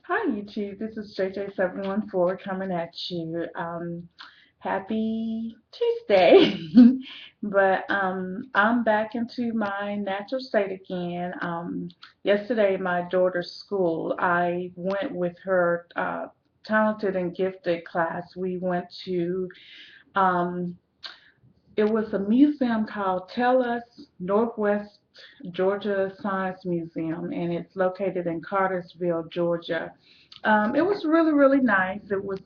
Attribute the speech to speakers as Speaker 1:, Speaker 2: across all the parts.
Speaker 1: Hi YouTube, this is JJ714 coming at you. Happy Tuesday. But I'm back into my natural state again. Yesterday, my daughter's school, I went with her talented and gifted class. We went to um, it was a museum called Tell Us Northwest Georgia Science Museum, and it's located in Cartersville, Georgia. It was really nice. It was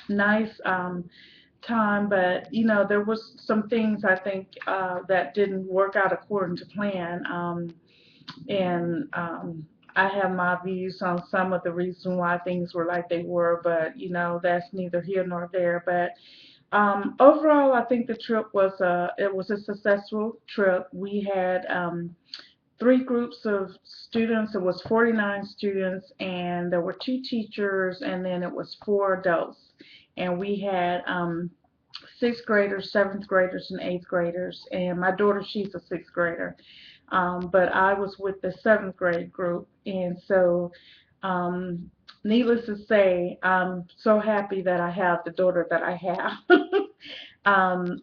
Speaker 1: nice time, but there was some things I think that didn't work out according to plan. And I have my views on some of the reason why things were like they were, but that's neither here nor there. But overall, I think the trip was a successful trip. We had three groups of students. It was 49 students, and there were two teachers, and then it was four adults. And we had sixth graders, seventh graders, and eighth graders. And my daughter, she's a sixth grader, but I was with the seventh grade group, and so. Um, Needless to say, I'm so happy that I have the daughter that I have.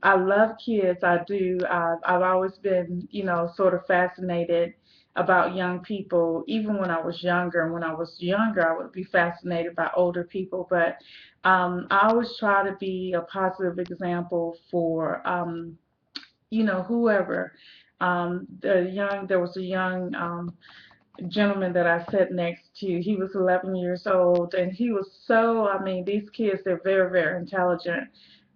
Speaker 1: I love kids. I do. I've always been, sort of fascinated about young people. Even when I was younger, and when I was younger, I would be fascinated by older people. But I always try to be a positive example for, whoever. There was a young gentleman that I sat next to. He was 11 years old, and he was so. I mean, these kids, they're very intelligent.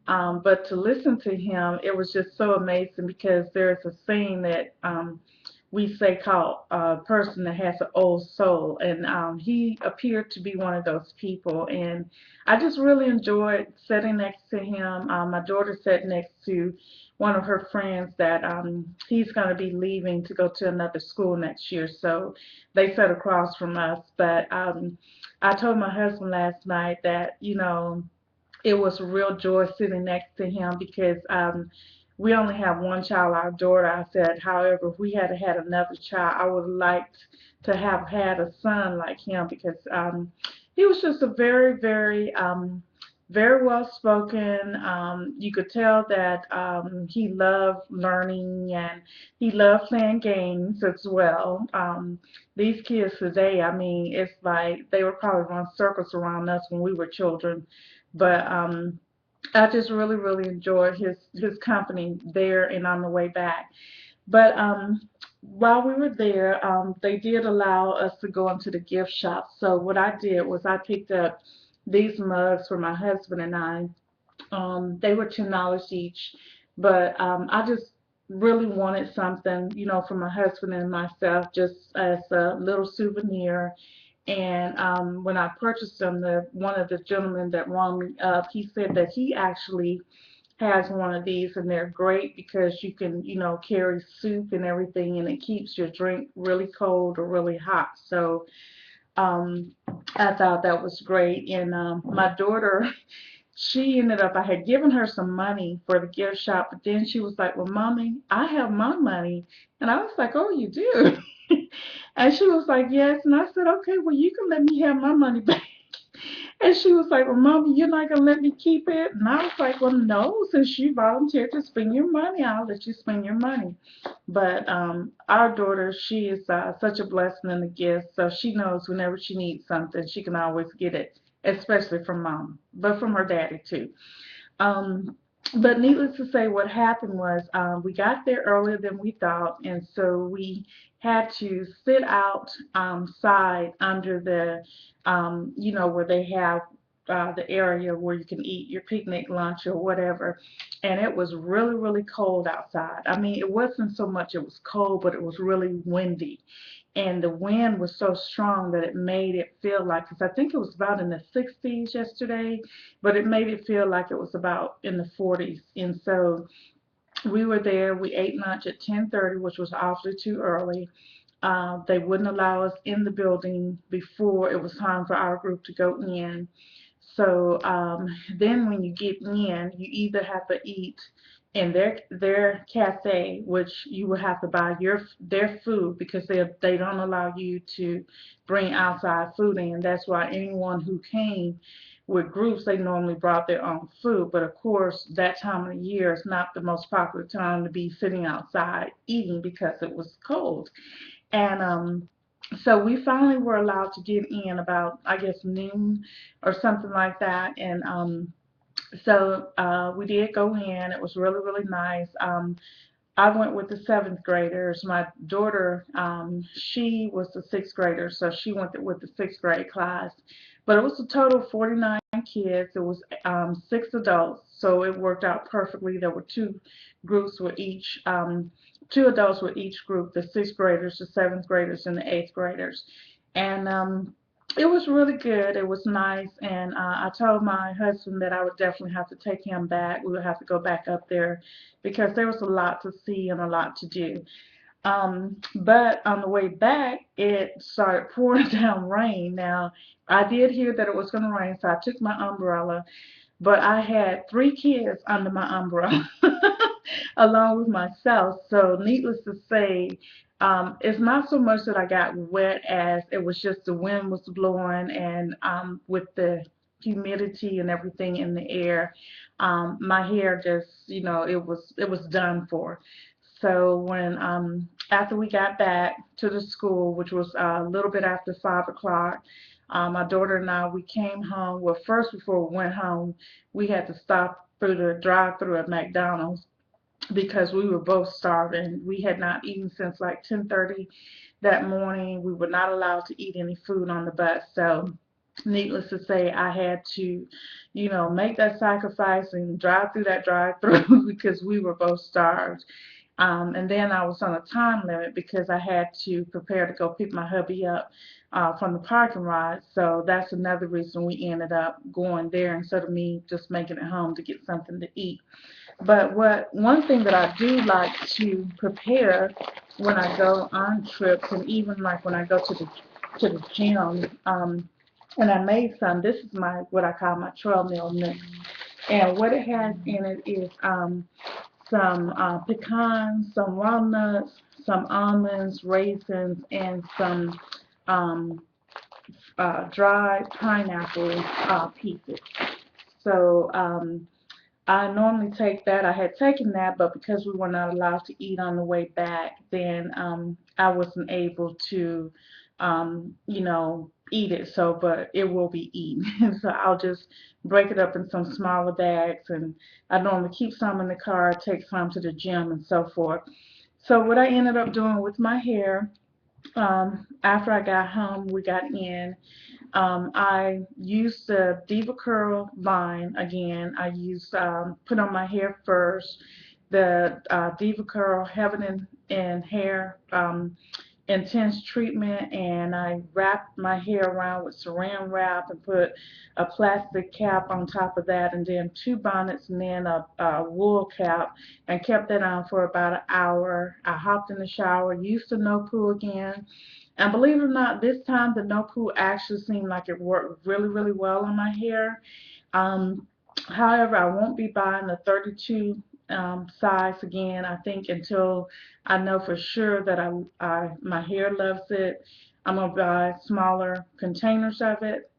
Speaker 1: But to listen to him, it was just so amazing because there's a saying that we say called a person that has an old soul, and he appeared to be one of those people. And I just really enjoyed sitting next to him. My daughter sat next to one of her friends that he's going to be leaving to go to another school next year, so they sat across from us. But I told my husband last night that it was a real joy sitting next to him because we only have one child, our daughter. I said, however, if we had had another child, I would have liked to have had a son like him because he was just a very well spoken. You could tell that he loved learning and he loved playing games as well. These kids today, I mean, it's like they were probably run circles around us when we were children, but I just really enjoyed his company there and on the way back. But while we were there, they did allow us to go into the gift shop. So what I did was I picked up these mugs for my husband and I. They were $10 each, but I just really wanted something, for my husband and myself, just as a little souvenir. And when I purchased them, the one of the gentlemen that rung me up, he said that he actually has one of these, and they're great because you can, carry soup and everything, and it keeps your drink really cold or really hot. So um, I thought that was great. And my daughter, she ended up, I had given her some money for the gift shop, but then she was like, well, mommy, I have my money. And I was like, oh, you do? And she was like, yes. And I said, okay, well, you can let me have my money back. And she was like, well, mommy, you're not going to let me keep it? And I was like, well, no, since you volunteered to spend your money, I'll let you spend your money. But our daughter, she is such a blessing and a gift. So she knows whenever she needs something, she can always get it, especially from mom, but from her daddy too. Um, but needless to say, what happened was we got there earlier than we thought, and so we had to sit outside under the, where they have the area where you can eat your picnic lunch or whatever. And it was really cold outside. I mean, it wasn't so much it was cold, but it was really windy, and the wind was so strong that it made it feel like, because I think it was about in the 60s yesterday, but it made it feel like it was about in the 40s. And so we were there. We ate lunch at 10:30, which was awfully too early. They wouldn't allow us in the building before it was time for our group to go in. So then when you get in, you either have to eat in their cafe, which you would have to buy their food because they don't allow you to bring outside food in. That's why anyone who came with groups, they normally brought their own food. But of course, that time of the year is not the most popular time to be sitting outside eating because it was cold. And so we finally were allowed to get in about, I guess, noon or something like that. And so we did go in. It was really, really nice. I went with the seventh graders. My daughter, she was the sixth grader, so she went with the sixth grade class. But it was a total of 49 kids. It was six adults, so it worked out perfectly. There were two groups with each, two adults with each group, the sixth graders, the seventh graders, and the eighth graders. And it was really good. It was nice, and I told my husband that I would definitely have to take him back. We would have to go back up there because there was a lot to see and a lot to do. But on the way back, it started pouring down rain. Now, I did hear that it was going to rain, so I took my umbrella, but I had three kids under my umbrella along with myself. So, needless to say, it's not so much that I got wet as it was just the wind was blowing, and with the humidity and everything in the air, my hair just, it was done for. So when after we got back to the school, which was a little bit after 5 o'clock, my daughter and I, we came home. Well, first before we went home, we had to stop through the drive-through at McDonald's because we were both starving. We had not eaten since like 10:30 that morning. We were not allowed to eat any food on the bus. So needless to say, I had to, make that sacrifice and drive through that drive-through because we were both starved. And then I was on a time limit because I had to prepare to go pick my hubby up from the parking lot. So that's another reason we ended up going there instead of me just making it home to get something to eat. But one thing that I do like to prepare when I go on trips, and even like when I go to the gym, and I made some. This is my what I call my trail meal mix, and what it has in it is some pecans, some walnuts, some almonds, raisins, and some um, dried pineapple pieces. So I normally take that. I had taken that, but because we were not allowed to eat on the way back, then I wasn't able to, eat it. So, but it will be eaten. So I'll just break it up in some smaller bags, and I normally keep some in the car, take some to the gym, and so forth. So what I ended up doing with my hair, after I got home, we got in. I used the DevaCurl Line again. I used put on my hair first the DevaCurl Heaven and Hair intense treatment, and I wrapped my hair around with saran wrap and put a plastic cap on top of that, and then two bonnets, and then a wool cap, and kept that on for about an hour. I hopped in the shower, used the No Poo again, and believe it or not, this time the No Poo actually seemed like it worked really, really well on my hair. Um, However, I won't be buying the 32 size again. I think until I know for sure that my hair loves it, I'm gonna buy smaller containers of it.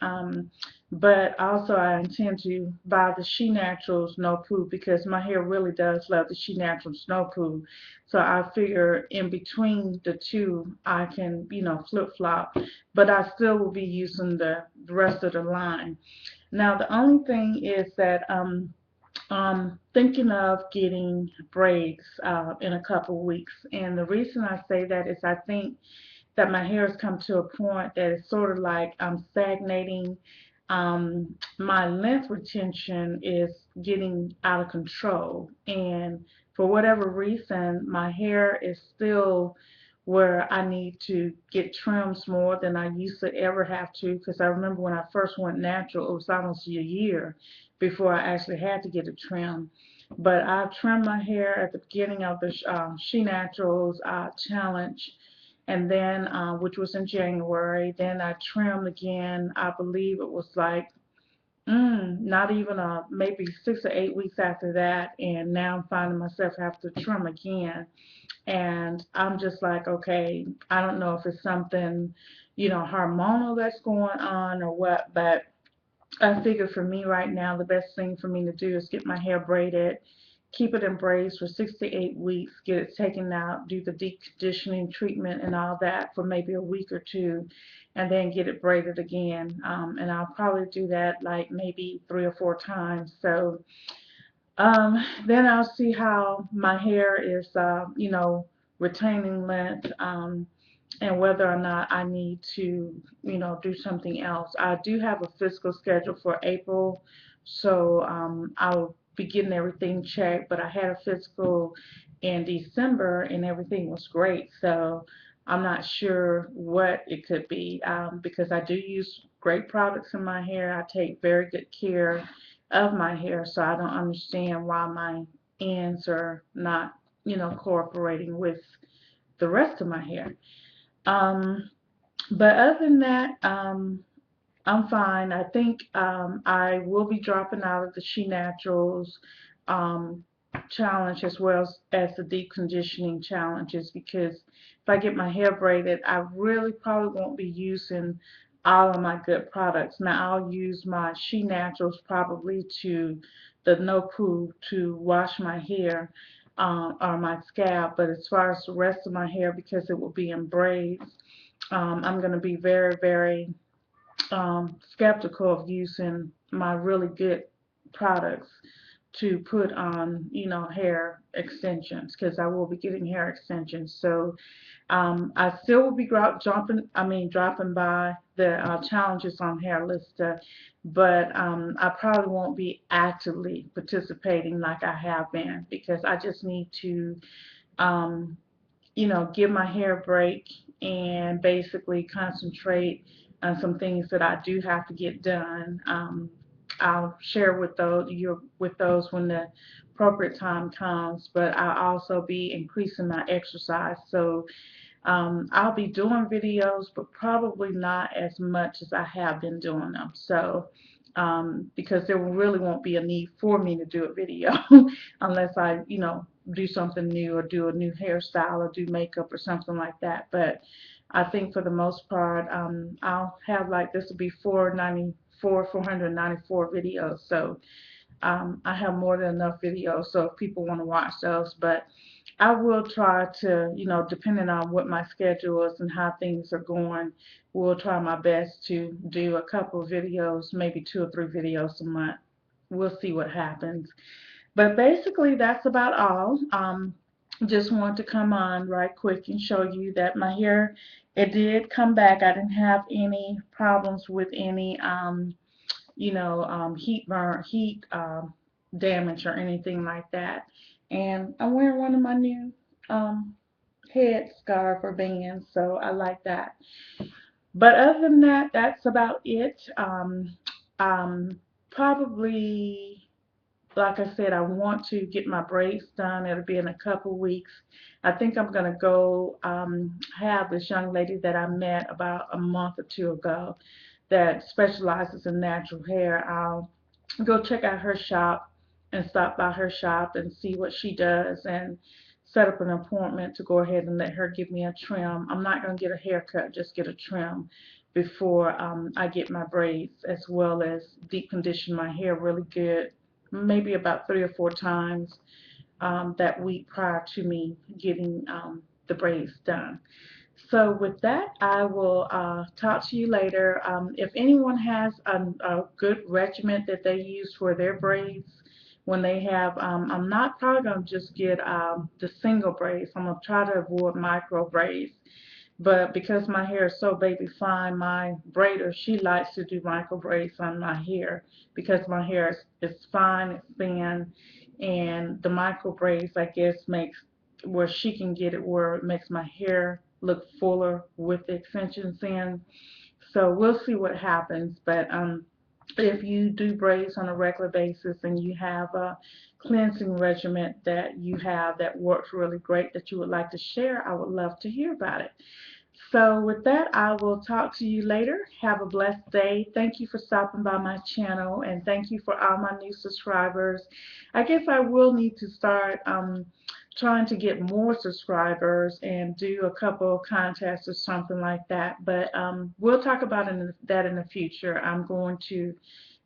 Speaker 1: But also I intend to buy the Shi-Naturals No Poo because my hair really does love the Shi-Naturals No Poo. So I figure in between the two I can, flip flop. But I still will be using the rest of the line. Now the only thing is that I'm thinking of getting braids in a couple of weeks, and the reason I say that is I think that my hair has come to a point that it's sort of like I'm stagnating. My length retention is getting out of control, and for whatever reason, my hair is still where I need to get trims more than I used to ever have to. Because I remember when I first went natural, it was almost a year before I actually had to get a trim. But I trimmed my hair at the beginning of the She Naturals challenge, and then which was in January. Then I trimmed again. I believe it was like Not even maybe 6 or 8 weeks after that, and now I'm finding myself have to trim again. And I'm just like, okay, I don't know if it's something, hormonal that's going on or what, but I figure for me right now, the best thing for me to do is get my hair braided, keep it in braids for 6 to 8 weeks, get it taken out, do the deep conditioning treatment and all that for maybe a week or two, and then get it braided again. And I'll probably do that like maybe 3 or 4 times. So then I'll see how my hair is, retaining length, and whether or not I need to, do something else. I do have a physical schedule for April, so I'll be getting everything checked. But I had a physical in December, and everything was great. So I'm not sure what it could be, because I do use great products in my hair. I take very good care of my hair, so I don't understand why my ends are not, cooperating with the rest of my hair. Um, but other than that, I'm fine. I think I will be dropping out of the Shi-Naturals um, challenge as well as the deep conditioning challenges, because if I get my hair braided, I really probably won't be using all of my good products. Now I'll use my Shi-Naturals probably to the No Poo to wash my hair, or my scalp, but as far as the rest of my hair, because it will be in braids, I'm going to be very, very skeptical of using my really good products to put on, hair extensions, because I will be getting hair extensions. So I still will be dropping by the challenges on Hairlista, but I probably won't be actively participating like I have been, because I just need to um, give my hair a break and basically concentrate on some things that I do have to get done. I'll share with those when the appropriate time comes, but I'll also be increasing my exercise. So I'll be doing videos, but probably not as much as I have been doing them. So, because there really won't be a need for me to do a video unless I, do something new or do a new hairstyle or do makeup or something like that. But I think for the most part, I'll have like this will be 494 videos. So I have more than enough videos. So if people want to watch those, but I will try to, depending on what my schedule is and how things are going, will try my best to do a couple of videos, maybe 2 or 3 videos a month. We'll see what happens. But basically, that's about all. Just want to come on right quick and show you that my hair, it did come back. I didn't have any problems with any, heat burn, heat damage or anything like that. And I'm wearing one of my new um, head scarf or bands, so I like that. But other than that, that's about it. Probably, like I said, I want to get my braids done. It'll be in a couple weeks. I think I'm gonna go have this young lady that I met about a month or two ago that specializes in natural hair. I'll go check out her shop and stop by her shop and see what she does and set up an appointment to go ahead and let her give me a trim. I'm not going to get a haircut, just get a trim before I get my braids, as well as deep condition my hair really good, maybe about 3 or 4 times that week prior to me getting the braids done. So with that, I will talk to you later. If anyone has a good regimen that they use for their braids when they have, I'm not probably going to just get the single braids. I'm going to try to avoid micro braids. But because my hair is so baby fine, my braider, she likes to do micro braids on my hair because my hair is fine, it's thin, and the micro braids, I guess, makes where she can get it where it makes my hair look fuller with the extensions in. So we'll see what happens. But if you do braids on a regular basis and you have a cleansing regimen that you have that works really great that you would like to share, I would love to hear about it. So with that, I will talk to you later. Have a blessed day. Thank you for stopping by my channel, and thank you for all my new subscribers. I guess I will need to start trying to get more subscribers and do a couple of contests or something like that. But we'll talk about that in the future. I'm going to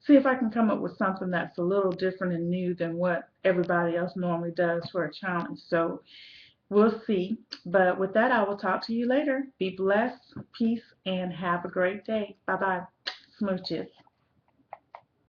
Speaker 1: see if I can come up with something that's a little different and new than what everybody else normally does for a challenge. So we'll see. But with that, I will talk to you later. Be blessed, peace, and have a great day. Bye bye. Smooches.